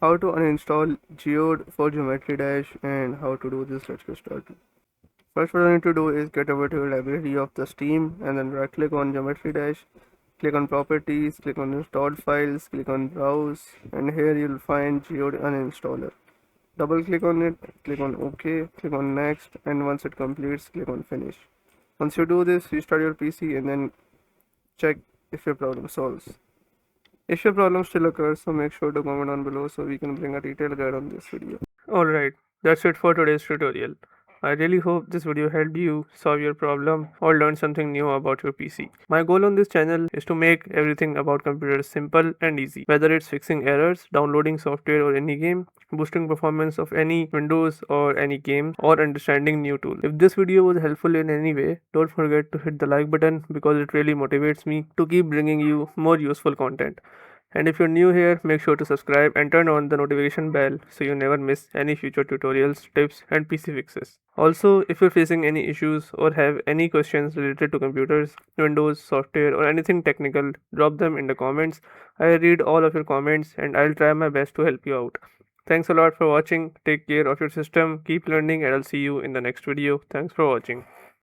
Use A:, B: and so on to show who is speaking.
A: how to uninstall Geode for Geometry Dash and how to do this. Let's get started. First, what I need to do is get over to the library of the Steam and then right click on Geometry Dash, click on Properties, click on Installed Files, click on Browse, and here you'll find Geode Uninstaller. Double click on it, click on OK, click on Next, and once it completes, click on Finish. Once you do this, restart your PC and then check if your problem solves. If your problem still occurs, so make sure to comment down below so we can bring a detailed guide on this video. Alright, that's it for today's tutorial. I really hope this video helped you solve your problem or learn something new about your PC. My goal on this channel is to make everything about computers simple and easy, whether it's fixing errors, downloading software or any game, boosting performance of any Windows or any game, or understanding new tools. If this video was helpful in any way, don't forget to hit the like button because it really motivates me to keep bringing you more useful content. And if you're new here, make sure to subscribe and turn on the notification bell so you never miss any future tutorials, tips, and PC fixes. Also, if you're facing any issues or have any questions related to computers, Windows, software, or anything technical, drop them in the comments. I read all of your comments and I'll try my best to help you out. Thanks a lot for watching. Take care of your system, keep learning, and I'll see you in the next video. Thanks for watching.